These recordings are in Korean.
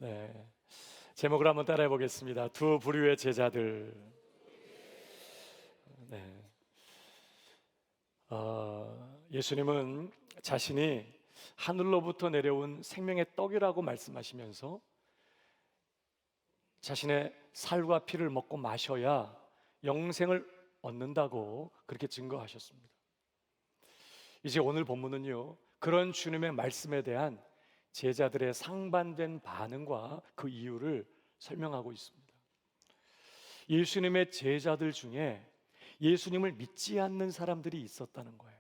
네, 제목을 한번 따라해 보겠습니다. 두 부류의 제자들. 네, 예수님은 자신이 하늘로부터 내려온 생명의 떡이라고 말씀하시면서 자신의 살과 피를 먹고 마셔야 영생을 얻는다고 그렇게 증거하셨습니다. 이제 오늘 본문은요, 그런 주님의 말씀에 대한 제자들의 상반된 반응과 그 이유를 설명하고 있습니다. 예수님의 제자들 중에 예수님을 믿지 않는 사람들이 있었다는 거예요.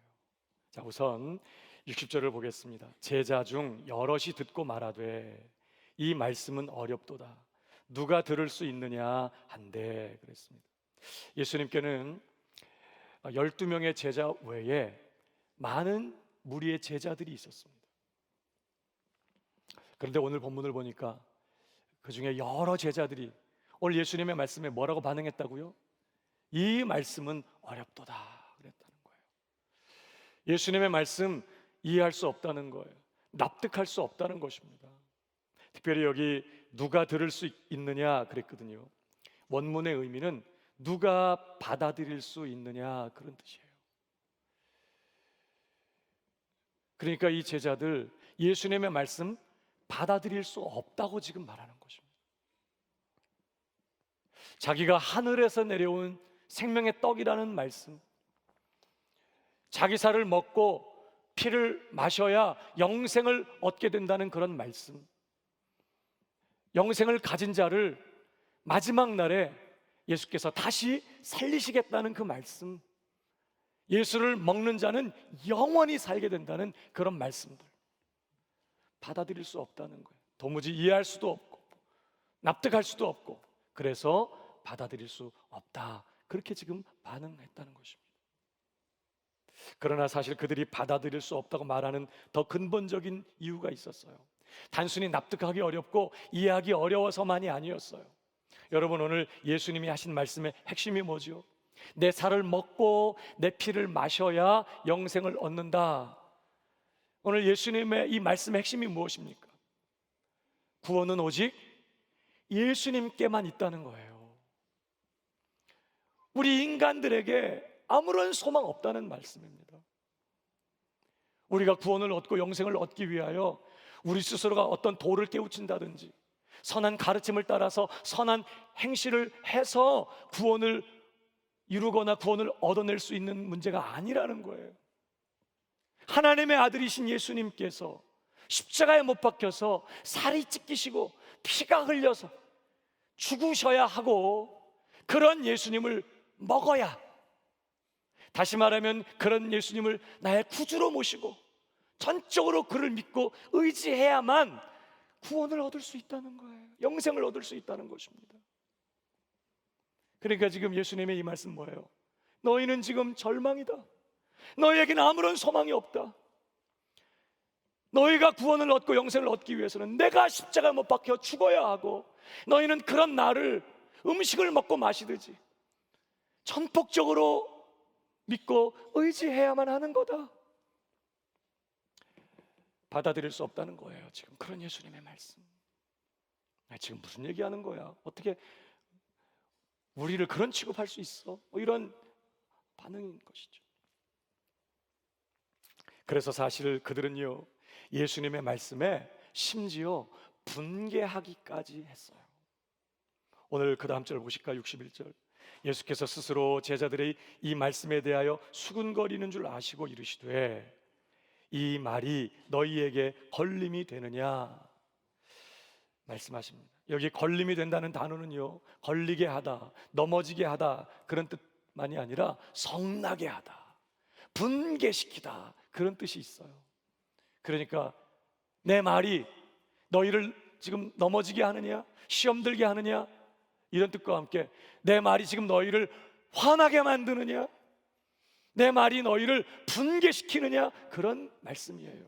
자, 우선 60절을 보겠습니다. 제자 중 여럿이 듣고 말하되 이 말씀은 어렵도다. 누가 들을 수 있느냐 한데 그랬습니다. 예수님께는 12명의 제자 외에 많은 무리의 제자들이 있었습니다. 그런데 오늘 본문을 보니까 그 중에 여러 제자들이 오늘 예수님의 말씀에 뭐라고 반응했다고요? 이 말씀은 어렵도다 그랬다는 거예요. 예수님의 말씀 이해할 수 없다는 거예요. 납득할 수 없다는 것입니다. 특별히 여기 누가 들을 수 있느냐 그랬거든요. 원문의 의미는 누가 받아들일 수 있느냐 그런 뜻이에요. 그러니까 이 제자들 예수님의 말씀 받아들일 수 없다고 지금 말하는 것입니다. 자기가 하늘에서 내려온 생명의 떡이라는 말씀, 자기 살을 먹고 피를 마셔야 영생을 얻게 된다는 그런 말씀, 영생을 가진 자를 마지막 날에 예수께서 다시 살리시겠다는 그 말씀, 예수를 먹는 자는 영원히 살게 된다는 그런 말씀들 받아들일 수 없다는 거예요. 도무지 이해할 수도 없고 납득할 수도 없고 그래서 받아들일 수 없다, 그렇게 지금 반응했다는 것입니다. 그러나 사실 그들이 받아들일 수 없다고 말하는 더 근본적인 이유가 있었어요. 단순히 납득하기 어렵고 이해하기 어려워서만이 아니었어요. 여러분, 오늘 예수님이 하신 말씀의 핵심이 뭐죠? 내 살을 먹고 내 피를 마셔야 영생을 얻는다. 오늘 예수님의 이 말씀의 핵심이 무엇입니까? 구원은 오직 예수님께만 있다는 거예요. 우리 인간들에게 아무런 소망 없다는 말씀입니다. 우리가 구원을 얻고 영생을 얻기 위하여 우리 스스로가 어떤 도를 깨우친다든지 선한 가르침을 따라서 선한 행실을 해서 구원을 이루거나 구원을 얻어낼 수 있는 문제가 아니라는 거예요. 하나님의 아들이신 예수님께서 십자가에 못 박혀서 살이 찢기시고 피가 흘려서 죽으셔야 하고, 그런 예수님을 먹어야, 다시 말하면 그런 예수님을 나의 구주로 모시고 전적으로 그를 믿고 의지해야만 구원을 얻을 수 있다는 거예요. 영생을 얻을 수 있다는 것입니다. 그러니까 지금 예수님의 이 말씀 뭐예요? 너희는 지금 절망이다. 너희에게는 아무런 소망이 없다. 너희가 구원을 얻고 영생을 얻기 위해서는 내가 십자가에 못 박혀 죽어야 하고, 너희는 그런 나를 음식을 먹고 마시듯이 전폭적으로 믿고 의지해야만 하는 거다. 받아들일 수 없다는 거예요. 지금 그런 예수님의 말씀. 지금 무슨 얘기하는 거야? 어떻게 우리를 그런 취급할 수 있어? 이런 반응인 것이죠. 그래서 사실 그들은요, 예수님의 말씀에 심지어 분개하기까지 했어요. 오늘 그 다음 절 보실까? 61절. 예수께서 스스로 제자들의 이 말씀에 대하여 수군거리는 줄 아시고 이르시되 이 말이 너희에게 걸림이 되느냐 말씀하십니다. 여기 걸림이 된다는 단어는요, 걸리게 하다, 넘어지게 하다 그런 뜻만이 아니라 성나게 하다, 분개시키다 그런 뜻이 있어요. 그러니까 내 말이 너희를 지금 넘어지게 하느냐, 시험 들게 하느냐, 이런 뜻과 함께 내 말이 지금 너희를 화나게 만드느냐, 내 말이 너희를 분개시키느냐, 그런 말씀이에요.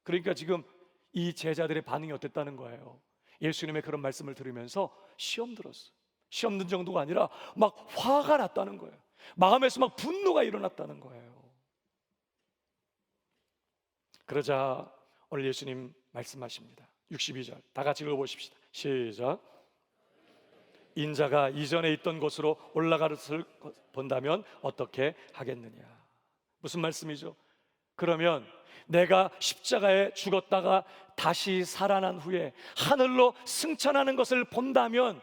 그러니까 지금 이 제자들의 반응이 어땠다는 거예요? 예수님의 그런 말씀을 들으면서 시험 들었어요. 시험 든 정도가 아니라 막 화가 났다는 거예요. 마음에서 막 분노가 일어났다는 거예요. 그러자 오늘 예수님 말씀하십니다. 62절 다 같이 읽어보십시다. 시작. 인자가 이전에 있던 곳으로 올라가를 본다면 어떻게 하겠느냐. 무슨 말씀이죠? 그러면 내가 십자가에 죽었다가 다시 살아난 후에 하늘로 승천하는 것을 본다면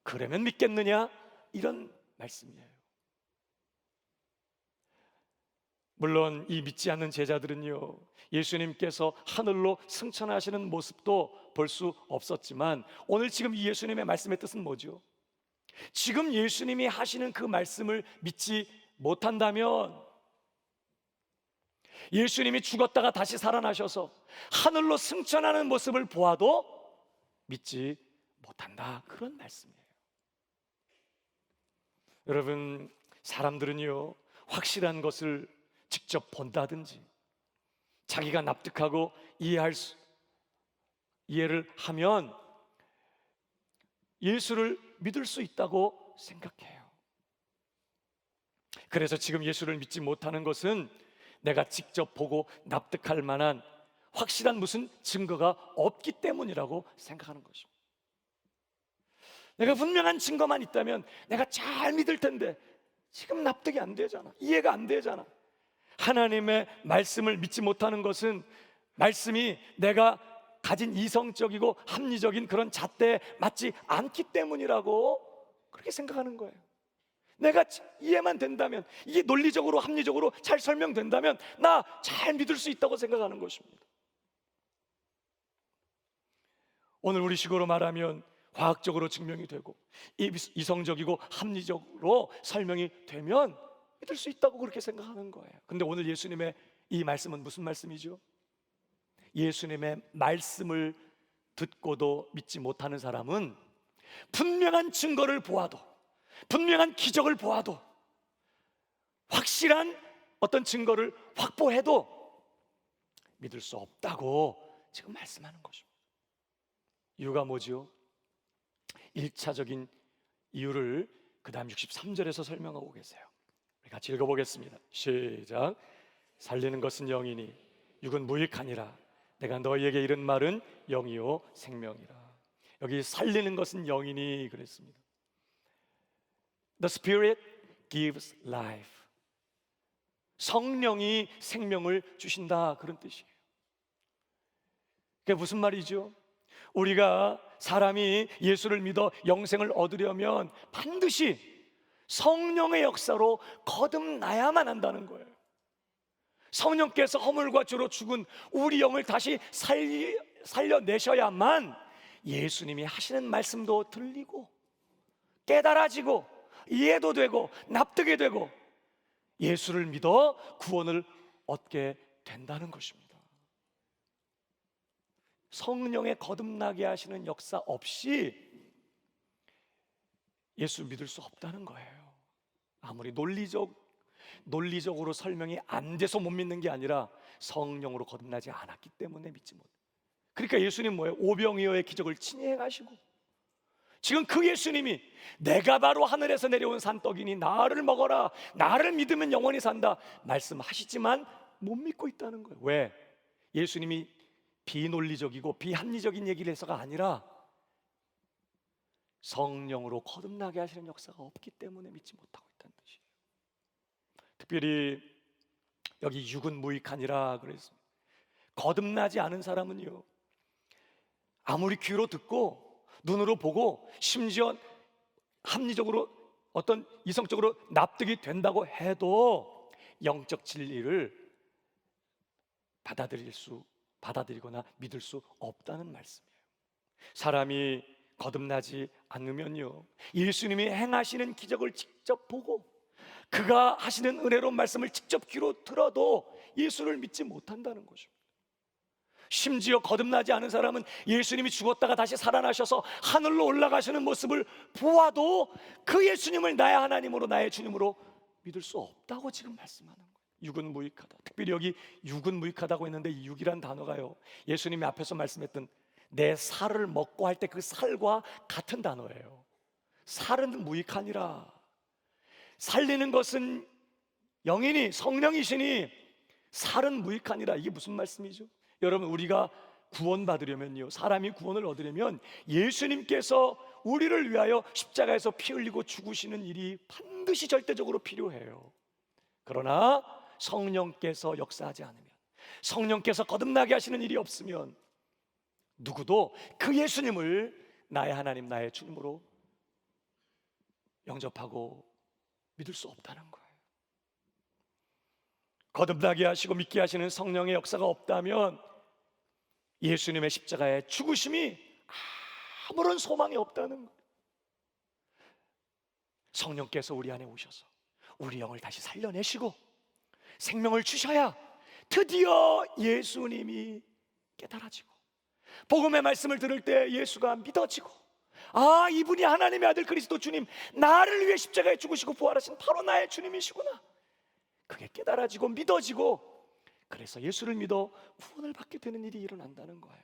그러면 믿겠느냐? 이런 말씀이에요. 물론 이 믿지 않는 제자들은요, 예수님께서 하늘로 승천하시는 모습도 볼 수 없었지만 오늘 지금 이 예수님의 말씀의 뜻은 뭐죠? 지금 예수님이 하시는 그 말씀을 믿지 못한다면, 예수님이 죽었다가 다시 살아나셔서 하늘로 승천하는 모습을 보아도 믿지 못한다, 그런 말씀이에요. 여러분, 사람들은요, 확실한 것을 직접 본다든지 자기가 납득하고 이해를 하면 예수를 믿을 수 있다고 생각해요. 그래서 지금 예수를 믿지 못하는 것은 내가 직접 보고 납득할 만한 확실한 무슨 증거가 없기 때문이라고 생각하는 것입니다. 내가 분명한 증거만 있다면 내가 잘 믿을 텐데 지금 납득이 안 되잖아, 이해가 안 되잖아. 하나님의 말씀을 믿지 못하는 것은 말씀이 내가 가진 이성적이고 합리적인 그런 잣대에 맞지 않기 때문이라고 그렇게 생각하는 거예요. 내가 이해만 된다면, 이게 논리적으로 합리적으로 잘 설명된다면 나 잘 믿을 수 있다고 생각하는 것입니다. 오늘 우리 식으로 말하면 과학적으로 증명이 되고 이성적이고 합리적으로 설명이 되면 믿을 수 있다고 그렇게 생각하는 거예요. 근데 오늘 예수님의 이 말씀은 무슨 말씀이죠? 예수님의 말씀을 듣고도 믿지 못하는 사람은 분명한 증거를 보아도, 분명한 기적을 보아도, 확실한 어떤 증거를 확보해도 믿을 수 없다고 지금 말씀하는 것입니다. 이유가 뭐죠? 1차적인 이유를 그 다음 63절에서 설명하고 계세요. 우리 같이 읽어보겠습니다. 시작. 살리는 것은 영이니 육은 무익하니라. 내가 너희에게 이른 말은 영이요 생명이라. 여기 살리는 것은 영이니 그랬습니다. The Spirit gives life. 성령이 생명을 주신다, 그런 뜻이에요. 그게 무슨 말이죠? 우리가 사람이 예수를 믿어 영생을 얻으려면 반드시 성령의 역사로 거듭나야만 한다는 거예요. 성령께서 허물과 죄로 죽은 우리 영을 다시 살려내셔야만 예수님이 하시는 말씀도 들리고 깨달아지고 이해도 되고 납득이 되고 예수를 믿어 구원을 얻게 된다는 것입니다. 성령의 거듭나게 하시는 역사 없이 예수 믿을 수 없다는 거예요. 아무리 논리적으로 설명이 안 돼서 못 믿는 게 아니라 성령으로 거듭나지 않았기 때문에 믿지 못해요. 그러니까 예수님 뭐예요? 오병이어의 기적을 친히 행하시고, 지금 그 예수님이 내가 바로 하늘에서 내려온 산떡이니 나를 먹어라, 나를 믿으면 영원히 산다 말씀하시지만 못 믿고 있다는 거예요. 왜? 예수님이 비논리적이고 비합리적인 얘기를 해서가 아니라 성령으로 거듭나게 하시는 역사가 없기 때문에 믿지 못하고 있다는 뜻이에요. 특별히 여기 육은 무익하니라 그랬습니다. 거듭나지 않은 사람은요, 아무리 귀로 듣고 눈으로 보고 심지어 합리적으로 어떤 이성적으로 납득이 된다고 해도 영적 진리를 받아들이거나 믿을 수 없다는 말씀이에요. 사람이 거듭나지 않으면요, 예수님이 행하시는 기적을 직접 보고 그가 하시는 은혜로운 말씀을 직접 귀로 들어도 예수를 믿지 못한다는 것입니다. 심지어 거듭나지 않은 사람은 예수님이 죽었다가 다시 살아나셔서 하늘로 올라가시는 모습을 보아도 그 예수님을 나의 하나님으로, 나의 주님으로 믿을 수 없다고 지금 말씀하는 거예요. 육은 무익하다. 특별히 여기 육은 무익하다고 했는데 이 육이란 단어가요, 예수님이 앞에서 말씀했던 내 살을 먹고 할 때 그 살과 같은 단어예요. 살은 무익하니라. 살리는 것은 영이니 성령이시니 살은 무익하니라. 이게 무슨 말씀이죠? 여러분, 우리가 구원받으려면요, 사람이 구원을 얻으려면 예수님께서 우리를 위하여 십자가에서 피 흘리고 죽으시는 일이 반드시 절대적으로 필요해요. 그러나 성령께서 역사하지 않으면, 성령께서 거듭나게 하시는 일이 없으면 누구도 그 예수님을 나의 하나님, 나의 주님으로 영접하고 믿을 수 없다는 거예요. 거듭나게 하시고 믿게 하시는 성령의 역사가 없다면 예수님의 십자가의 죽으심이 아무런 소망이 없다는 거예요. 성령께서 우리 안에 오셔서 우리 영을 다시 살려내시고 생명을 주셔야 드디어 예수님이 깨달아지고, 복음의 말씀을 들을 때 예수가 믿어지고, 아, 이분이 하나님의 아들 그리스도 주님, 나를 위해 십자가에 죽으시고 부활하신 바로 나의 주님이시구나, 그게 깨달아지고 믿어지고, 그래서 예수를 믿어 구원을 받게 되는 일이 일어난다는 거예요.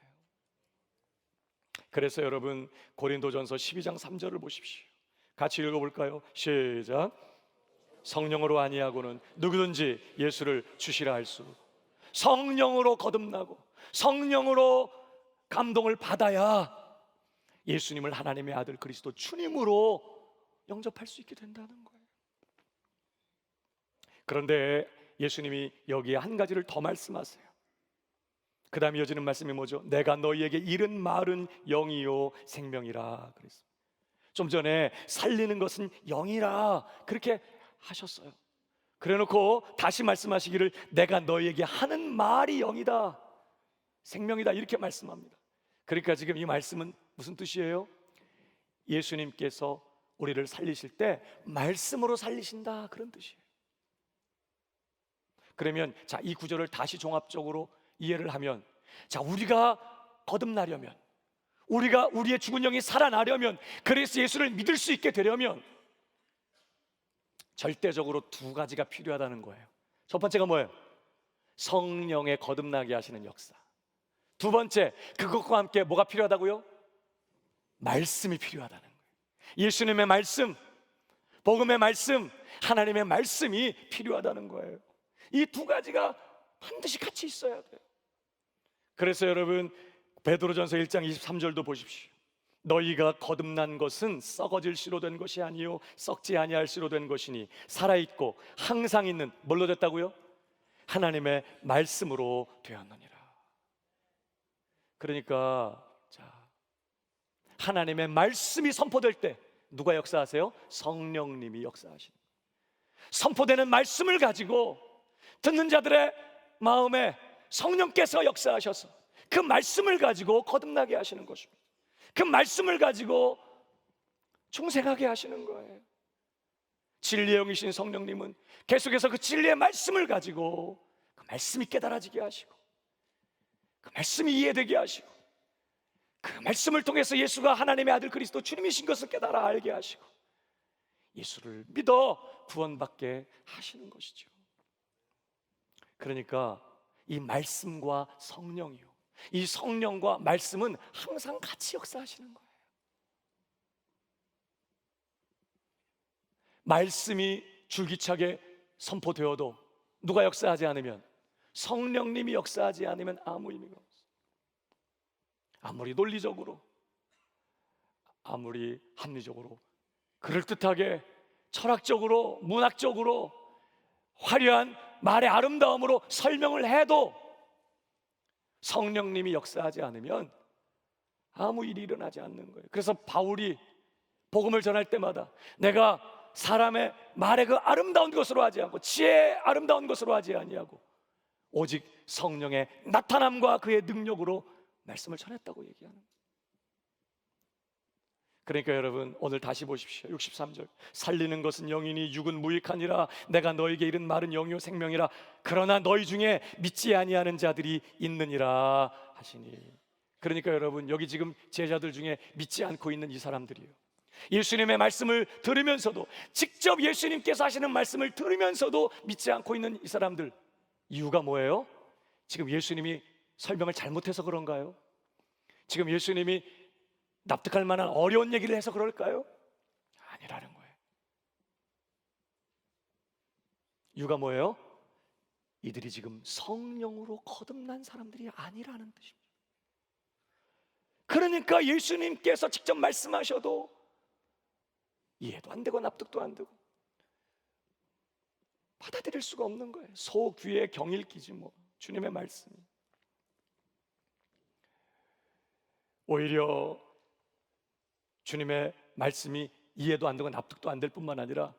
그래서 여러분, 고린도전서 12장 3절을 보십시오. 같이 읽어볼까요? 시작. 성령으로 아니하고는 누구든지 예수를 주시라 할 수. 성령으로 거듭나고 성령으로 감동을 받아야 예수님을 하나님의 아들 그리스도 주님으로 영접할 수 있게 된다는 거예요. 그런데 예수님이 여기에 한 가지를 더 말씀하세요. 그 다음에 이어지는 말씀이 뭐죠? 내가 너희에게 이른 말은 영이요 생명이라 그랬습니다. 좀 전에 살리는 것은 영이라 그렇게 하셨어요. 그래놓고 다시 말씀하시기를 내가 너희에게 하는 말이 영이다, 생명이다, 이렇게 말씀합니다. 그러니까 지금 이 말씀은 무슨 뜻이에요? 예수님께서 우리를 살리실 때 말씀으로 살리신다, 그런 뜻이에요. 그러면 자, 이 구절을 다시 종합적으로 이해를 하면, 자, 우리가 거듭나려면, 우리가 우리의 죽은 영이 살아나려면, 그래서 예수를 믿을 수 있게 되려면 절대적으로 두 가지가 필요하다는 거예요. 첫 번째가 뭐예요? 성령의 거듭나게 하시는 역사. 두 번째, 그것과 함께 뭐가 필요하다고요? 말씀이 필요하다는 거예요. 예수님의 말씀, 복음의 말씀, 하나님의 말씀이 필요하다는 거예요. 이 두 가지가 반드시 같이 있어야 돼요. 그래서 여러분, 베드로전서 1장 23절도 보십시오. 너희가 거듭난 것은 썩어질 씨로 된 것이 아니요 썩지 아니할 씨로 된 것이니 살아있고 항상 있는, 뭘로 됐다고요? 하나님의 말씀으로 되었느니라. 그러니까 자, 하나님의 말씀이 선포될 때 누가 역사하세요? 성령님이 역사하시는 거예요. 선포되는 말씀을 가지고 듣는 자들의 마음에 성령께서 역사하셔서 그 말씀을 가지고 거듭나게 하시는 것입니다. 그 말씀을 가지고 중생하게 하시는 거예요. 진리의 영이신 성령님은 계속해서 그 진리의 말씀을 가지고 그 말씀이 깨달아지게 하시고, 그 말씀이 이해되게 하시고, 그 말씀을 통해서 예수가 하나님의 아들 그리스도 주님이신 것을 깨달아 알게 하시고 예수를 믿어 구원받게 하시는 것이죠. 그러니까 이 말씀과 성령이요, 이 성령과 말씀은 항상 같이 역사하시는 거예요. 말씀이 줄기차게 선포되어도 누가 역사하지 않으면, 성령님이 역사하지 않으면 아무 의미가 없어요. 아무리 논리적으로, 아무리 합리적으로, 그럴듯하게 철학적으로, 문학적으로 화려한 말의 아름다움으로 설명을 해도 성령님이 역사하지 않으면 아무 일이 일어나지 않는 거예요. 그래서 바울이 복음을 전할 때마다 내가 사람의 말의 그 아름다운 것으로 하지 않고 지혜의 아름다운 것으로 하지 아니하고 오직 성령의 나타남과 그의 능력으로 말씀을 전했다고 얘기하는 거예요. 그러니까 여러분, 오늘 다시 보십시오. 63절. 살리는 것은 영이니 육은 무익하니라. 내가 너에게 이른 말은 영이요 생명이라. 그러나 너희 중에 믿지 아니하는 자들이 있느니라 하시니. 그러니까 여러분, 여기 지금 제자들 중에 믿지 않고 있는 이 사람들이에요. 예수님의 말씀을 들으면서도, 직접 예수님께서 하시는 말씀을 들으면서도 믿지 않고 있는 이 사람들, 이유가 뭐예요? 지금 예수님이 설명을 잘못해서 그런가요? 지금 예수님이 납득할 만한 어려운 얘기를 해서 그럴까요? 아니라는 거예요. 이유가 뭐예요? 이들이 지금 성령으로 거듭난 사람들이 아니라는 뜻입니다. 그러니까 예수님께서 직접 말씀하셔도 이해도 안 되고 납득도 안 되고 받아들일 수가 없는 거예요. 소 귀에 경일기지 뭐 주님의 말씀이. 오히려 주님의 말씀이 이해도 안 되고 납득도 안 될 뿐만 아니라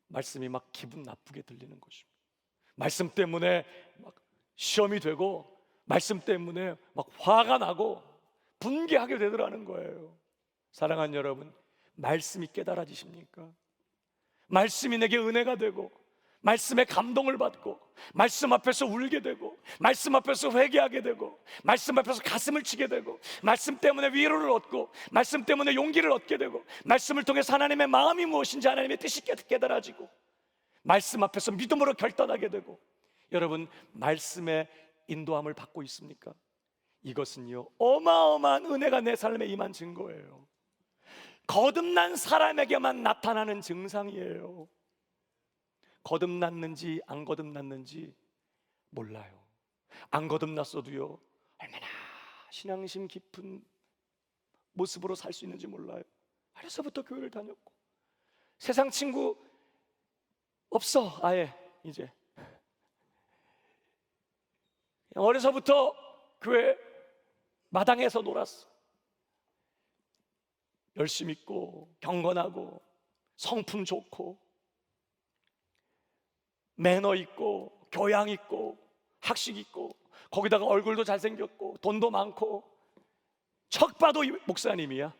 말씀이 막 기분 나쁘게 들리는 것입니다. 말씀 때문에 막 시험이 되고 말씀 때문에 막 화가 나고 분개하게 되더라는 거예요. 사랑하는 여러분, 말씀이 깨달아지십니까? 말씀이 내게 은혜가 되고 말씀에 감동을 받고 말씀 앞에서 울게 되고 말씀 앞에서 회개하게 되고 말씀 앞에서 가슴을 치게 되고 말씀 때문에 위로를 얻고 말씀 때문에 용기를 얻게 되고 말씀을 통해서 하나님의 마음이 무엇인지 하나님의 뜻이 깨달아지고 말씀 앞에서 믿음으로 결단하게 되고. 여러분, 말씀의 인도함을 받고 있습니까? 이것은요 어마어마한 은혜가 내 삶에 임한 증거예요. 거듭난 사람에게만 나타나는 증상이에요. 거듭났는지 안 거듭났는지 몰라요. 안 거듭났어도요 얼마나 신앙심 깊은 모습으로 살 수 있는지 몰라요. 어려서부터 교회를 다녔고 세상 친구 없어. 아예 이제 어려서부터 교회 마당에서 놀았어. 열심 있고 경건하고 성품 좋고 매너 있고 교양 있고 학식 있고 거기다가 얼굴도 잘생겼고 돈도 많고 척 봐도 목사님이야.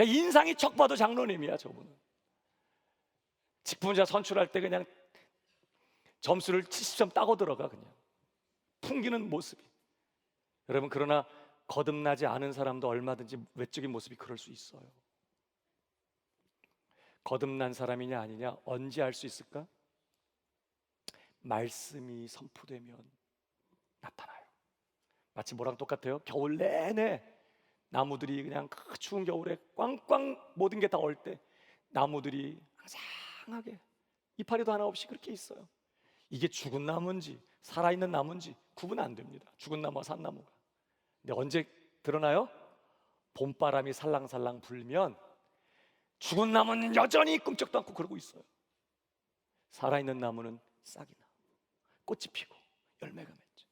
인상이 척 봐도 장로님이야. 저분은 직분자 선출할 때 그냥 점수를 70점 따고 들어가. 그냥 풍기는 모습이. 여러분, 그러나 거듭나지 않은 사람도 얼마든지 외적인 모습이 그럴 수 있어요. 거듭난 사람이냐 아니냐 언제 알 수 있을까? 말씀이 선포되면 나타나요. 마치 뭐랑 똑같아요? 겨울 내내 나무들이 그냥 그 추운 겨울에 꽝꽝 모든 게 다 얼 때 나무들이 항상하게 이파리도 하나 없이 그렇게 있어요. 이게 죽은 나무인지 살아있는 나무인지 구분 안 됩니다. 죽은 나무와 산 나무가. 근데 언제 드러나요? 봄바람이 살랑살랑 불면 죽은 나무는 여전히 꿈쩍도 않고 그러고 있어요. 살아있는 나무는 싹이 나, 꽃이 피고 열매가 맺죠.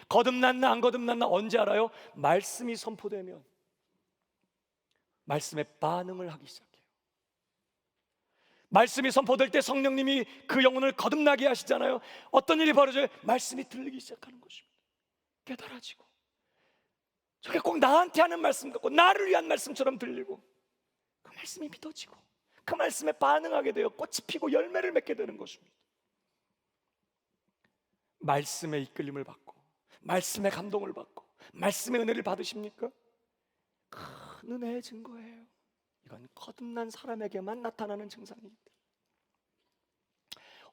거듭났나 안 거듭났나 언제 알아요? 말씀이 선포되면 말씀에 반응을 하기 시작해요. 말씀이 선포될 때 성령님이 그 영혼을 거듭나게 하시잖아요. 어떤 일이 벌어져요? 말씀이 들리기 시작하는 것입니다. 깨달아지고 저게 꼭 나한테 하는 말씀 같고 나를 위한 말씀처럼 들리고 그 말씀이 믿어지고 그 말씀에 반응하게 되어 꽃이 피고 열매를 맺게 되는 것입니다. 말씀의 이끌림을 받고 말씀의 감동을 받고 말씀의 은혜를 받으십니까? 큰 은혜의 증거예요. 이건 거듭난 사람에게만 나타나는 증상입니다.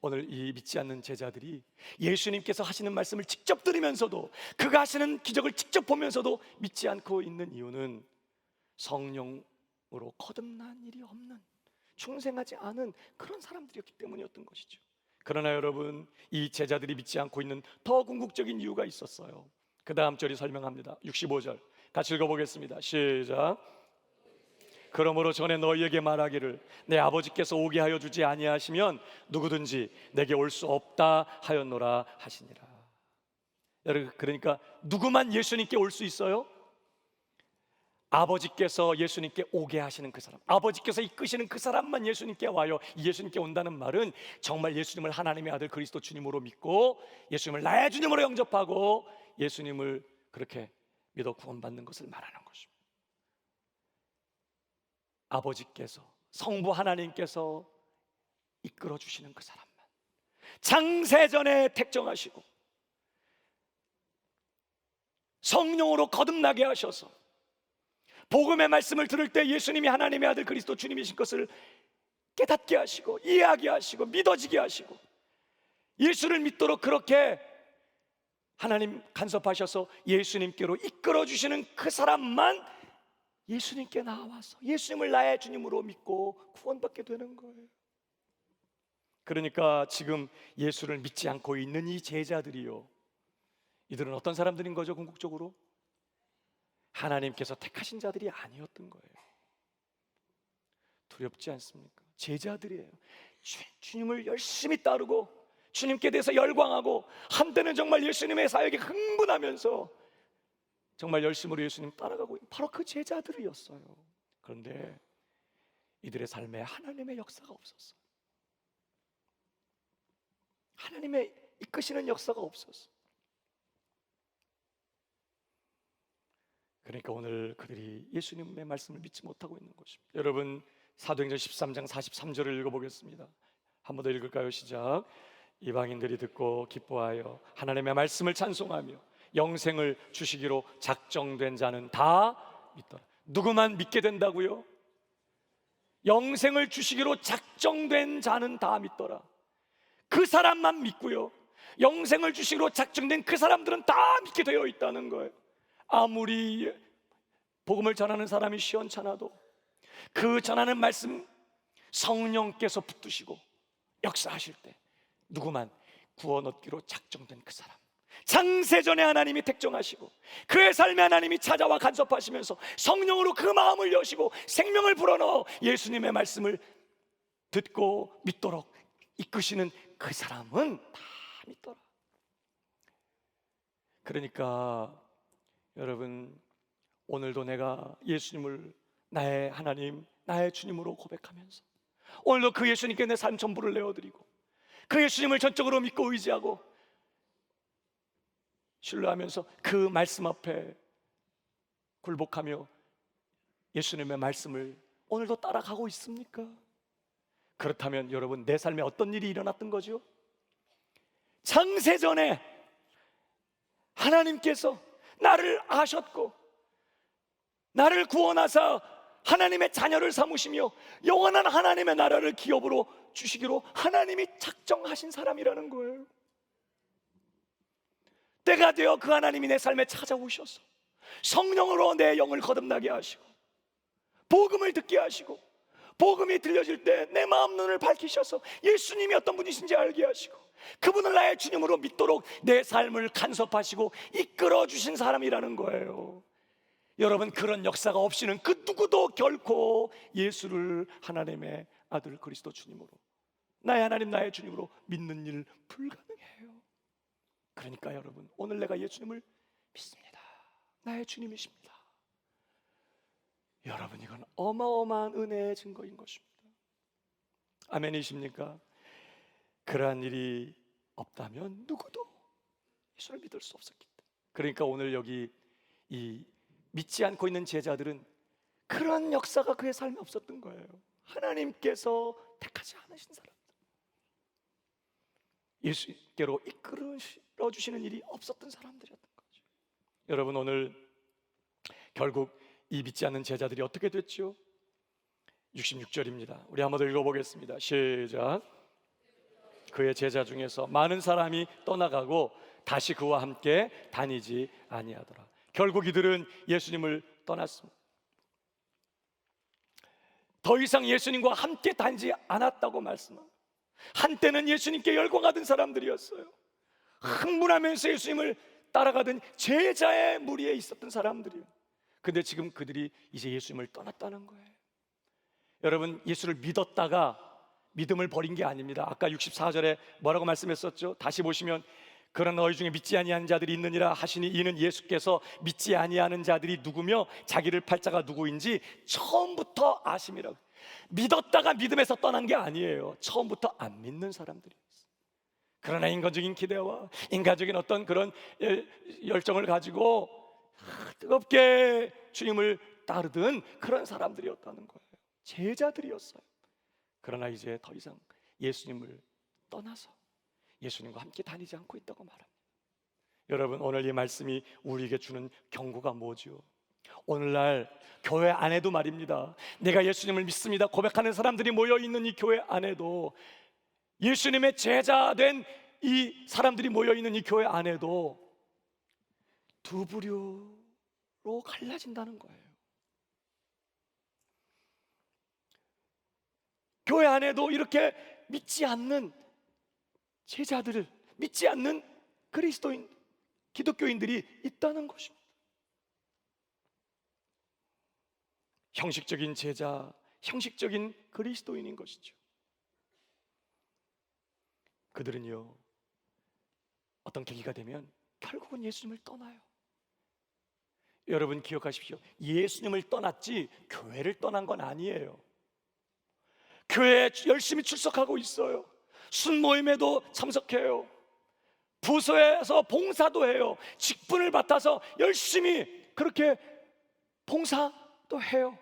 오늘 이 믿지 않는 제자들이 예수님께서 하시는 말씀을 직접 들으면서도 그가 하시는 기적을 직접 보면서도 믿지 않고 있는 이유는 성령으로 거듭난 일이 없는, 충생하지 않은 그런 사람들이었기 때문이었던 것이죠. 그러나 여러분, 이 제자들이 믿지 않고 있는 더 궁극적인 이유가 있었어요. 그 다음 절이 설명합니다. 65절 같이 읽어보겠습니다. 시작. 그러므로 전에 너희에게 말하기를 내 아버지께서 오게 하여 주지 아니하시면 누구든지 내게 올 수 없다 하였노라 하시니라. 여러분, 그러니까 누구만 예수님께 올 수 있어요? 아버지께서 예수님께 오게 하시는 그 사람, 아버지께서 이끄시는 그 사람만 예수님께 와요. 예수님께 온다는 말은 정말 예수님을 하나님의 아들 그리스도 주님으로 믿고 예수님을 나의 주님으로 영접하고 예수님을 그렇게 믿어 구원받는 것을 말하는 것입니다. 아버지께서, 성부 하나님께서 이끌어 주시는 그 사람만 장세전에 택정하시고 성령으로 거듭나게 하셔서 복음의 말씀을 들을 때 예수님이 하나님의 아들 그리스도 주님이신 것을 깨닫게 하시고 이해하게 하시고 믿어지게 하시고 예수를 믿도록 그렇게 하나님 간섭하셔서 예수님께로 이끌어 주시는 그 사람만 예수님께 나와서 예수님을 나의 주님으로 믿고 구원받게 되는 거예요. 그러니까 지금 예수를 믿지 않고 있는 이 제자들이요, 이들은 어떤 사람들인 거죠? 궁극적으로 하나님께서 택하신 자들이 아니었던 거예요. 두렵지 않습니까? 제자들이에요. 주님을 열심히 따르고 주님께 대해서 열광하고 한때는 정말 예수님의 사역에 흥분하면서 정말 열심으로 예수님 따라가고 있는 바로 그 제자들이었어요. 그런데 이들의 삶에 하나님의 역사가 없었어요. 하나님의 이끄시는 역사가 없었어요. 그러니까 오늘 그들이 예수님의 말씀을 믿지 못하고 있는 것입니다. 여러분, 사도행전 13장 43절을 읽어보겠습니다. 한 번 더 읽을까요? 시작. 이방인들이 듣고 기뻐하여 하나님의 말씀을 찬송하며 영생을 주시기로 작정된 자는 다 믿더라. 누구만 믿게 된다고요? 영생을 주시기로 작정된 자는 다 믿더라. 그 사람만 믿고요, 영생을 주시기로 작정된 그 사람들은 다 믿게 되어 있다는 거예요. 아무리 복음을 전하는 사람이 시원찮아도 그 전하는 말씀 성령께서 붙드시고 역사하실 때 누구만 구원 얻기로 작정된 그 사람, 창세전에 하나님이 택정하시고 그의 삶에 하나님이 찾아와 간섭하시면서 성령으로 그 마음을 여시고 생명을 불어넣어 예수님의 말씀을 듣고 믿도록 이끄시는 그 사람은 다 믿더라. 그러니까 여러분, 오늘도 내가 예수님을 나의 하나님, 나의 주님으로 고백하면서 오늘도 그 예수님께 내 삶 전부를 내어드리고 그 예수님을 전적으로 믿고 의지하고 신뢰하면서 그 말씀 앞에 굴복하며 예수님의 말씀을 오늘도 따라가고 있습니까? 그렇다면 여러분, 내 삶에 어떤 일이 일어났던 거죠? 창세전에 하나님께서 나를 아셨고 나를 구원하사 하나님의 자녀를 삼으시며 영원한 하나님의 나라를 기업으로 주시기로 하나님이 작정하신 사람이라는 거예요. 때가 되어 그 하나님이 내 삶에 찾아오셔서 성령으로 내 영을 거듭나게 하시고 복음을 듣게 하시고 복음이 들려질 때 내 마음 눈을 밝히셔서 예수님이 어떤 분이신지 알게 하시고 그분을 나의 주님으로 믿도록 내 삶을 간섭하시고 이끌어 주신 사람이라는 거예요. 여러분, 그런 역사가 없이는 그 누구도 결코 예수를 하나님의 아들 그리스도 주님으로, 나의 하나님 나의 주님으로 믿는 일 불가능해요. 그러니까 여러분, 오늘 내가 예수님을 믿습니다, 나의 주님이십니다. 여러분, 이건 어마어마한 은혜의 증거인 것입니다. 아멘이십니까? 그러한 일이 없다면 누구도 예수를 믿을 수 없었기 때문에, 그러니까 오늘 여기 이 믿지 않고 있는 제자들은 그런 역사가 그의 삶에 없었던 거예요. 하나님께서 택하지 않으신 사람들, 예수께로 이끌어 주시는 일이 없었던 사람들이었던 거죠. 여러분, 오늘 결국 이 믿지 않는 제자들이 어떻게 됐죠? 66절입니다. 우리 한번 더 읽어보겠습니다. 시작. 그의 제자 중에서 많은 사람이 떠나가고 다시 그와 함께 다니지 아니하더라. 결국 이들은 예수님을 떠났습니다. 더 이상 예수님과 함께 다니지 않았다고 말씀합니다. 한때는 예수님께 열광하던 사람들이었어요. 흥분하면서 예수님을 따라가던 제자의 무리에 있었던 사람들이에요. 근데 지금 그들이 이제 예수님을 떠났다는 거예요. 여러분, 예수를 믿었다가 믿음을 버린 게 아닙니다. 아까 64절에 뭐라고 말씀했었죠? 다시 보시면 그러나 너희 중에 믿지 아니하는 자들이 있느니라 하시니 이는 예수께서 믿지 아니하는 자들이 누구며 자기를 팔 자가 누구인지 처음부터 아심이라고. 믿었다가 믿음에서 떠난 게 아니에요. 처음부터 안 믿는 사람들이었어요. 그러나 인간적인 기대와 인간적인 어떤 그런 열정을 가지고 뜨겁게 주님을 따르던 그런 사람들이었다는 거예요. 제자들이었어요. 그러나 이제 더 이상 예수님을 떠나서 예수님과 함께 다니지 않고 있다고 말합니다. 여러분, 오늘 이 말씀이 우리에게 주는 경고가 뭐죠? 오늘날 교회 안에도 말입니다. 내가 예수님을 믿습니다 고백하는 사람들이 모여있는 이 교회 안에도, 예수님의 제자된 이 사람들이 모여있는 이 교회 안에도 두 부류로 갈라진다는 거예요. 교회 안에도 이렇게 믿지 않는 제자들을, 믿지 않는 그리스도인, 기독교인들이 있다는 것입니다. 형식적인 제자, 형식적인 그리스도인인 것이죠. 그들은요, 어떤 계기가 되면 결국은 예수님을 떠나요. 여러분 기억하십시오. 예수님을 떠났지 교회를 떠난 건 아니에요. 교회에 열심히 출석하고 있어요. 순모임에도 참석해요. 부서에서 봉사도 해요. 직분을 맡아서 열심히 그렇게 봉사도 해요.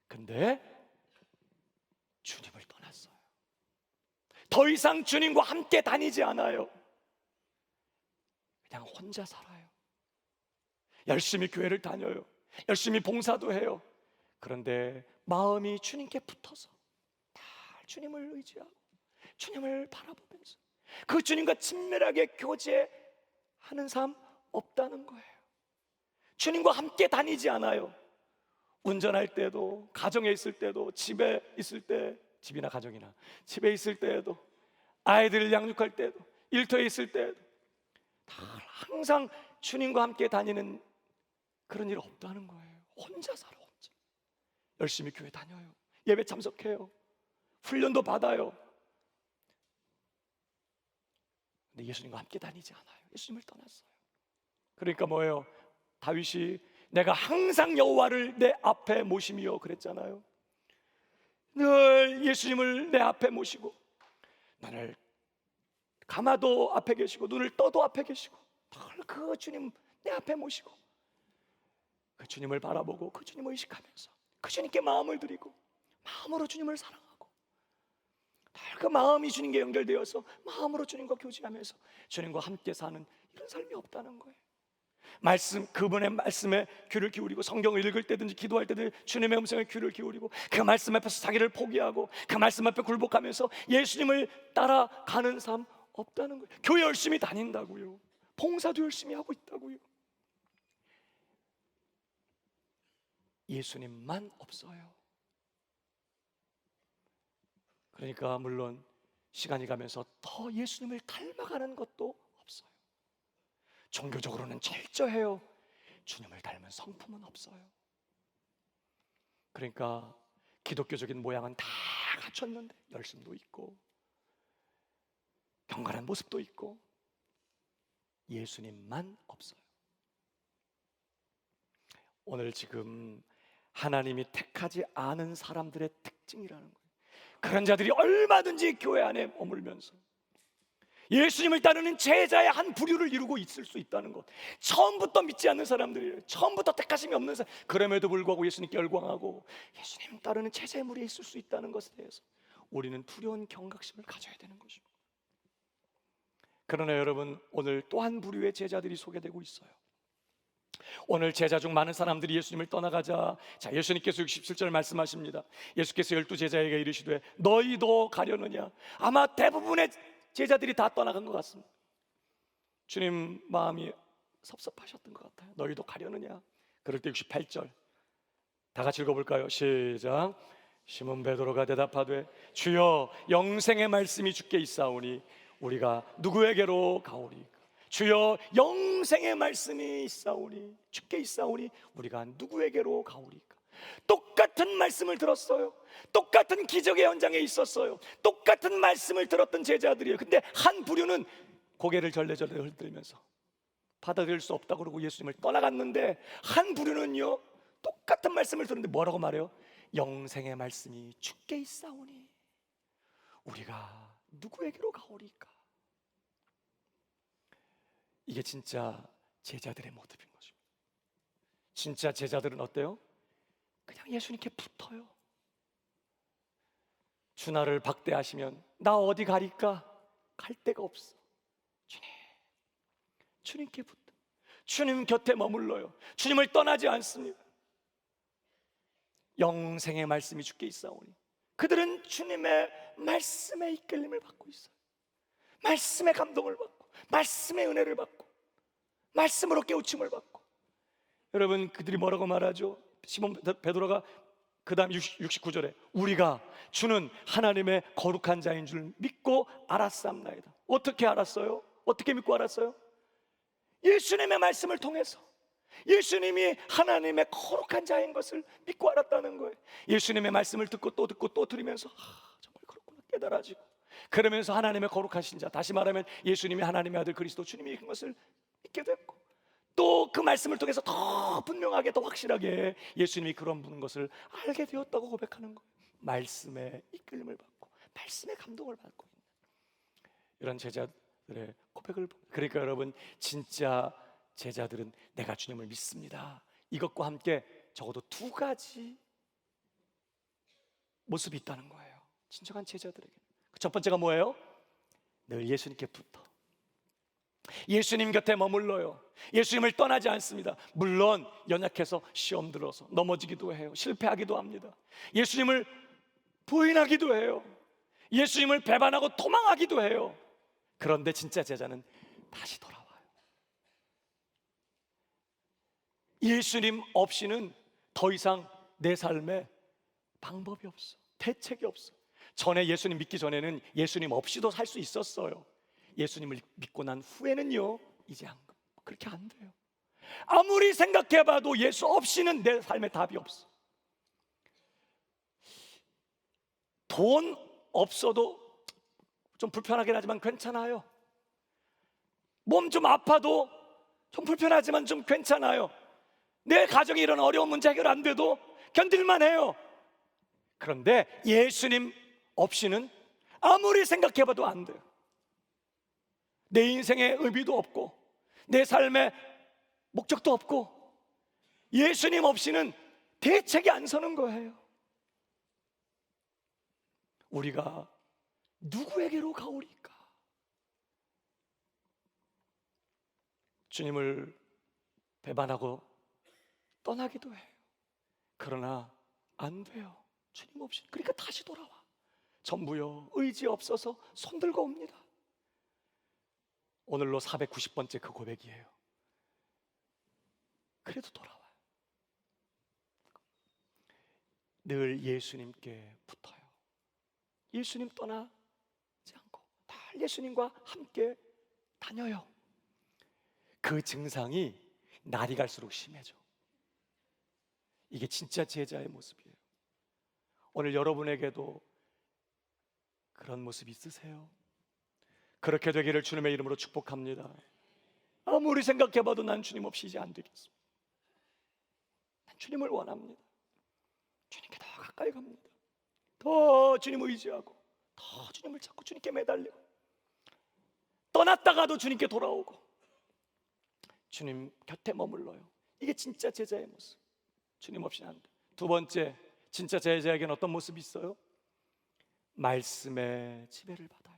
근데 주님을 떠났어요. 더 이상 주님과 함께 다니지 않아요. 그냥 혼자 살아요. 열심히 교회를 다녀요. 열심히 봉사도 해요. 그런데 마음이 주님께 붙어서 다 주님을 의지하고 주님을 바라보면서 그 주님과 친밀하게 교제하는 삶 없다는 거예요. 주님과 함께 다니지 않아요. 운전할 때도, 가정에 있을 때도, 집에 있을 때, 집이나 가정이나 집에 있을 때에도, 아이들을 양육할 때도, 일터에 있을 때에도 다 항상 주님과 함께 다니는 그런 일 없다는 거예요. 혼자 살아, 혼자. 열심히 교회 다녀요. 예배 참석해요. 훈련도 받아요. 근데 예수님과 함께 다니지 않아요. 예수님을 떠났어요. 그러니까 뭐예요? 다윗이 내가 항상 여호와를 내 앞에 모심이요 그랬잖아요. 늘 예수님을 내 앞에 모시고, 눈을 감아도 앞에 계시고 눈을 떠도 앞에 계시고, 늘 그 주님 내 앞에 모시고 그 주님을 바라보고 그 주님을 의식하면서 그 주님께 마음을 드리고 마음으로 주님을 사랑하고 늘 그 마음이 주님께 연결되어서 마음으로 주님과 교제하면서 주님과 함께 사는 이런 삶이 없다는 거예요. 그분의 말씀에 귀를 기울이고 성경을 읽을 때든지 기도할 때든지 주님의 음성에 귀를 기울이고 그 말씀 앞에서 자기를 포기하고 그 말씀 앞에 굴복하면서 예수님을 따라가는 삶 없다는 거예요. 교회 열심히 다닌다고요. 봉사도 열심히 하고 있다고요. 예수님만 없어요. 그러니까 물론 시간이 가면서 더 예수님을 닮아가는 것도 없어요. 종교적으로는 철저해요. 주님을 닮은 성품은 없어요. 그러니까 기독교적인 모양은 다 갖췄는데 열심도 있고 경건한 모습도 있고 예수님만 없어요. 오늘 지금 하나님이 택하지 않은 사람들의 특징이라는 거예요. 그런 자들이 얼마든지 교회 안에 머물면서 예수님을 따르는 제자의 한 부류를 이루고 있을 수 있다는 것. 처음부터 믿지 않는 사람들이에요. 처음부터 택하심이 없는 사람. 그럼에도 불구하고 예수님께 열광하고 예수님 따르는 제자의 무리에 있을 수 있다는 것에 대해서 우리는 두려운 경각심을 가져야 되는 것입니다. 그러나 여러분, 오늘 또 한 부류의 제자들이 소개되고 있어요. 오늘 제자 중 많은 사람들이 예수님을 떠나가자, 자, 예수님께서 67절 말씀하십니다. 예수께서 12제자에게 이르시되 너희도 가려느냐. 아마 대부분의 제자들이 다 떠나간 것 같습니다. 주님 마음이 섭섭하셨던 것 같아요. 너희도 가려느냐. 그럴 때 68절 다 같이 읽어볼까요? 시작. 시몬 베드로가 대답하되 주여 영생의 말씀이 주께 있사오니 우리가 누구에게로 가오리까? 주여 영생의 말씀이 있사오니 주께 있사오니 우리가 누구에게로 가오리까? 똑같은 말씀을 들었어요. 똑같은 기적의 현장에 있었어요. 똑같은 말씀을 들었던 제자들이에요. 근데 한 부류는 고개를 절레절레 흔들면서 받아들일 수 없다고 그러고 예수님을 떠나갔는데, 한 부류는요 똑같은 말씀을 들었는데 뭐라고 말해요? 영생의 말씀이 주께 있사오니 우리가 누구에게로 가오리까? 이게 진짜 제자들의 모습인 것입니다. 진짜 제자들은 어때요? 그냥 예수님께 붙어요. 주나를 박대하시면 나 어디 가리까? 갈 데가 없어. 주님께 붙어. 주님 곁에 머물러요. 주님을 떠나지 않습니다. 영생의 말씀이 주께 있사오니 그들은 주님의 말씀에 이끌림을 받고 있어요. 말씀의 감동을 받고 말씀의 은혜를 받고 말씀으로 깨우침을 받고. 여러분, 그들이 뭐라고 말하죠? 시몬 베드로가 그 다음 69절에 우리가 주는 하나님의 거룩한 자인 줄 믿고 알았사옵나이다. 어떻게 알았어요? 어떻게 믿고 알았어요? 예수님의 말씀을 통해서 예수님이 하나님의 거룩한 자인 것을 믿고 알았다는 거예요. 예수님의 말씀을 듣고 또 들으면서 정말 그렇구나 깨달아지고, 그러면서 하나님의 거룩하신 자, 다시 말하면 예수님이 하나님의 아들 그리스도 주님이 것을 믿게 됐고, 또 그 말씀을 통해서 더 분명하게 더 확실하게 예수님이 그런 분인 것을 알게 되었다고 고백하는 거예요. 말씀에 이끌림을 받고 말씀에 감동을 받고 있는 이런 제자들의 고백을, 그러니까 여러분, 진짜 제자들은 내가 주님을 믿습니다, 이것과 함께 적어도 두 가지 모습이 있다는 거예요. 진정한 제자들에게 첫 번째가 뭐예요? 늘 예수님께 붙어 예수님 곁에 머물러요. 예수님을 떠나지 않습니다. 물론 연약해서 시험 들어서 넘어지기도 해요. 실패하기도 합니다. 예수님을 부인하기도 해요. 예수님을 배반하고 도망하기도 해요. 그런데 진짜 제자는 다시 돌아와요. 예수님 없이는 더 이상 내 삶에 방법이 없어, 대책이 없어. 전에 예수님 믿기 전에는 예수님 없이도 살 수 있었어요. 예수님을 믿고 난 후에는요, 이제 그렇게 안 돼요. 아무리 생각해봐도 예수 없이는 내 삶에 답이 없어. 돈 없어도 좀 불편하긴 하지만 괜찮아요. 몸 좀 아파도 좀 불편하지만 좀 괜찮아요. 내 가정에 이런 어려운 문제 해결 안 돼도 견딜만 해요. 그런데 예수님 없이는 아무리 생각해봐도 안 돼요. 내 인생에 의미도 없고 내 삶에 목적도 없고 예수님 없이는 대책이 안 서는 거예요. 우리가 누구에게로 가오리까? 주님을 배반하고 떠나기도 해요. 그러나 안 돼요. 주님 없이. 그러니까 다시 돌아와. 전부요, 의지 없어서 손들고 옵니다. 오늘로 490번째 그 고백이에요. 그래도 돌아와요. 늘 예수님께 붙어요. 예수님 떠나지 않고 늘 예수님과 함께 다녀요. 그 증상이 날이 갈수록 심해져. 이게 진짜 제자의 모습이에요. 오늘 여러분에게도 그런 모습 있으세요? 그렇게 되기를 주님의 이름으로 축복합니다. 아무리 생각해봐도 난 주님 없이 이제 안 되겠어. 난 주님을 원합니다. 주님께 더 가까이 갑니다. 더 주님을 의지하고 더 주님을 찾고 주님께 매달리고 떠났다가도 주님께 돌아오고 주님 곁에 머물러요. 이게 진짜 제자의 모습. 주님 없이는 안 돼. 두 번째, 진짜 제자에게는 어떤 모습이 있어요? 말씀의 지배를 받아요.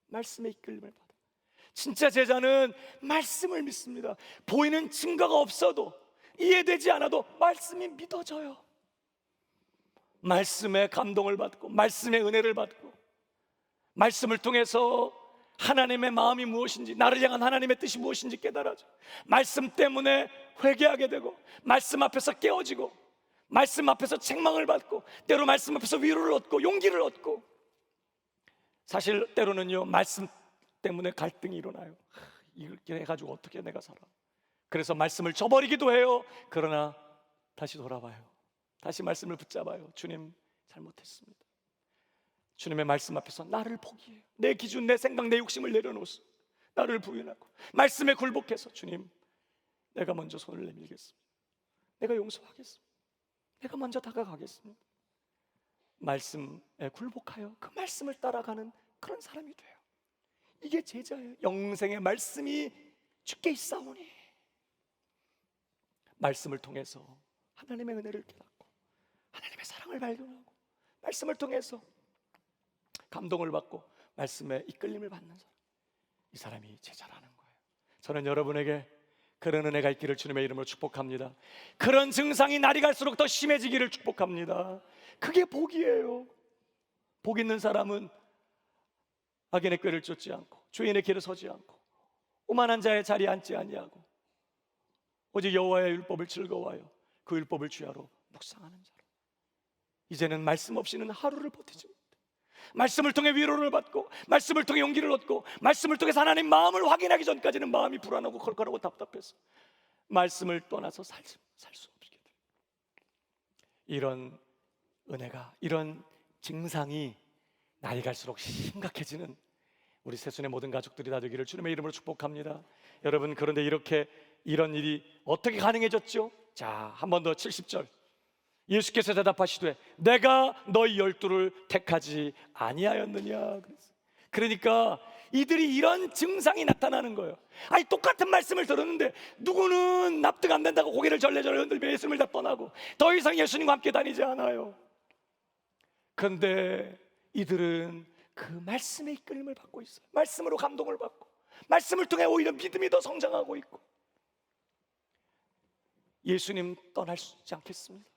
말씀의 이끌림을 받아요. 진짜 제자는 말씀을 믿습니다. 보이는 증거가 없어도, 이해되지 않아도 말씀이 믿어져요. 말씀의 감동을 받고 말씀의 은혜를 받고 말씀을 통해서 하나님의 마음이 무엇인지, 나를 향한 하나님의 뜻이 무엇인지 깨달아져. 말씀 때문에 회개하게 되고 말씀 앞에서 깨어지고 말씀 앞에서 책망을 받고 때로 말씀 앞에서 위로를 얻고 용기를 얻고, 사실 때로는요, 말씀 때문에 갈등이 일어나요. 이렇게 해가지고 어떻게 내가 살아. 그래서 말씀을 저버리기도 해요. 그러나 다시 돌아와요. 다시 말씀을 붙잡아요. 주님, 잘못했습니다. 주님의 말씀 앞에서 나를 포기해요. 내 기준, 내 생각, 내 욕심을 내려놓습니다. 나를 부인하고 말씀에 굴복해서 주님, 내가 먼저 손을 내밀겠습니다. 내가 용서하겠습니다. 내가 먼저 다가가겠습니다. 말씀에 굴복하여 그 말씀을 따라가는 그런 사람이 돼요. 이게 제자예요. 영생의 말씀이 주께 있사오니, 말씀을 통해서 하나님의 은혜를 깨닫고 하나님의 사랑을 발견하고 말씀을 통해서 감동을 받고 말씀에 이끌림을 받는 사람, 이 사람이 제자라는 거예요. 저는 여러분에게 그런 은혜가 있기를 주님의 이름으로 축복합니다. 그런 증상이 날이 갈수록 더 심해지기를 축복합니다. 그게 복이에요. 복 있는 사람은 악인의 꾀를 쫓지 않고 죄인의 길을 서지 않고 오만한 자의 자리에 앉지 아니하고 오직 여호와의 율법을 즐거워하여 그 율법을 주야로 묵상하는 자로. 이제는 말씀 없이는 하루를 버티지 못해. 말씀을 통해 위로를 받고, 말씀을 통해 용기를 얻고, 말씀을 통해서 하나님 마음을 확인하기 전까지는 마음이 불안하고 컬컬하고 답답해서 말씀을 떠나서 살 수 없게 돼요. 이런 은혜가, 이런 증상이 나이 갈수록 심각해지는 우리 새순의 모든 가족들이 다 되기를 주님의 이름으로 축복합니다. 여러분, 그런데 이런 일이 어떻게 가능해졌죠? 자, 한 번 더 70절. 예수께서 대답하시되 내가 너희 12를 택하지 아니하였느냐. 그러니까 이들이 이런 증상이 나타나는 거예요. 아니, 똑같은 말씀을 들었는데 누구는 납득 안 된다고 고개를 절레절레 흔들며 예수님을 다 떠나고 더 이상 예수님과 함께 다니지 않아요. 그런데 이들은 그 말씀의 이끌림을 받고 있어요. 말씀으로 감동을 받고, 말씀을 통해 오히려 믿음이 더 성장하고 있고, 예수님 떠날 수 있지 않겠습니다.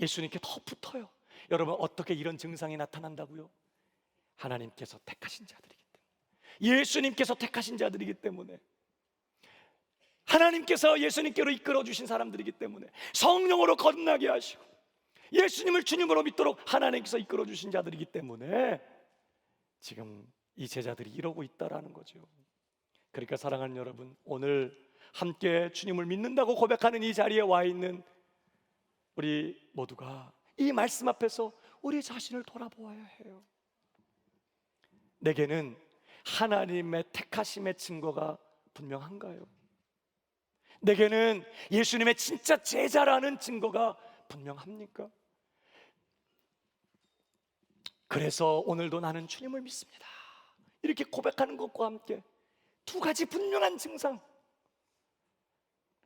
예수님께 더 붙어요. 여러분, 어떻게 이런 증상이 나타난다고요? 하나님께서 택하신 자들이기 때문에, 예수님께서 택하신 자들이기 때문에, 하나님께서 예수님께로 이끌어 주신 사람들이기 때문에, 성령으로 거듭나게 하시고 예수님을 주님으로 믿도록 하나님께서 이끌어 주신 자들이기 때문에 지금 이 제자들이 이러고 있다라는 거죠. 그러니까 사랑하는 여러분, 오늘 함께 주님을 믿는다고 고백하는 이 자리에 와 있는 우리 모두가 이 말씀 앞에서 우리 자신을 돌아보아야 해요. 내게는 하나님의 택하심의 증거가 분명한가요? 내게는 예수님의 진짜 제자라는 증거가 분명합니까? 그래서 오늘도 나는 주님을 믿습니다, 이렇게 고백하는 것과 함께 두 가지 분명한 증상.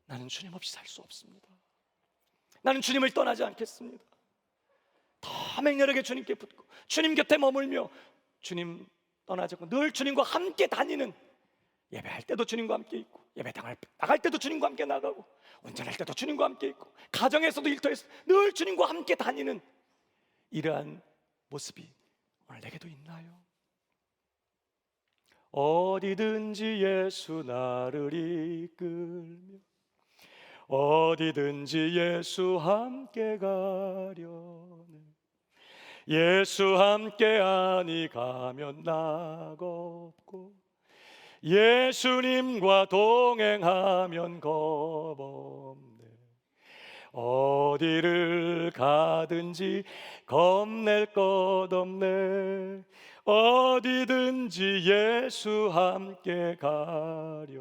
나는 주님 없이 살 수 없습니다. 나는 주님을 떠나지 않겠습니다. 더 맹렬하게 주님께 붙고 주님 곁에 머물며 주님 떠나지 않고 늘 주님과 함께 다니는, 예배할 때도 주님과 함께 있고, 예배당을 나갈 때도 주님과 함께 나가고, 운전할 때도 주님과 함께 있고, 가정에서도 일터에서 늘 주님과 함께 다니는 이러한 모습이 오늘 내게도 있나요? 어디든지 예수 나를 이끌며 어디든지 예수 함께 가려네. 예수 함께하니 가면 낙없고 예수님과 동행하면 겁없네. 어디를 가든지 겁낼 것 없네. 어디든지 예수 함께 가려네.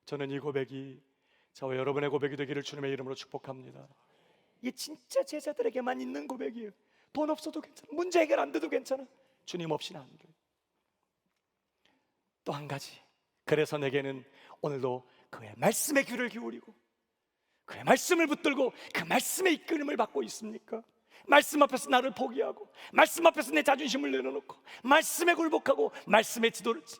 저는 이 고백이 저와 여러분의 고백이 되기를 주님의 이름으로 축복합니다. 이게 진짜 제자들에게만 있는 고백이에요. 돈 없어도 괜찮아, 문제 해결 안 돼도 괜찮아, 주님 없이는 안 돼. 또 한 가지, 그래서 내게는 오늘도 그의 말씀에 귀를 기울이고 그의 말씀을 붙들고 그 말씀의 이끌림을 받고 있습니까? 말씀 앞에서 나를 포기하고, 말씀 앞에서 내 자존심을 내려놓고, 말씀에 굴복하고 말씀의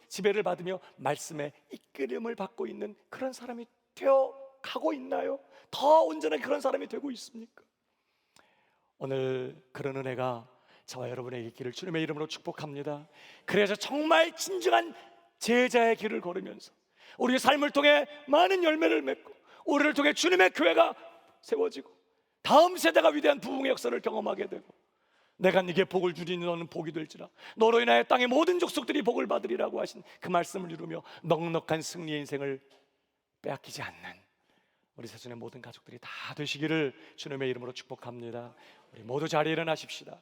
지배를 받으며 말씀의 이끌림을 받고 있는 그런 사람이 되어 가고 있나요? 더 온전하게 그런 사람이 되고 있습니까? 오늘 그런 은혜가 저와 여러분에게 있기를 주님의 이름으로 축복합니다. 그래서 정말 진정한 제자의 길을 걸으면서 우리의 삶을 통해 많은 열매를 맺고, 우리를 통해 주님의 교회가 세워지고 다음 세대가 위대한 부흥의 역사를 경험하게 되고, 내가 네게 복을 주리니 너는 복이 될지라 너로 인하여 땅의 모든 족속들이 복을 받으리라고 하신 그 말씀을 이루며 넉넉한 승리의 인생을 빼앗기지 않는 우리 새순의 모든 가족들이 다 되시기를 주님의 이름으로 축복합니다. 우리 모두 자리에 일어나십시다.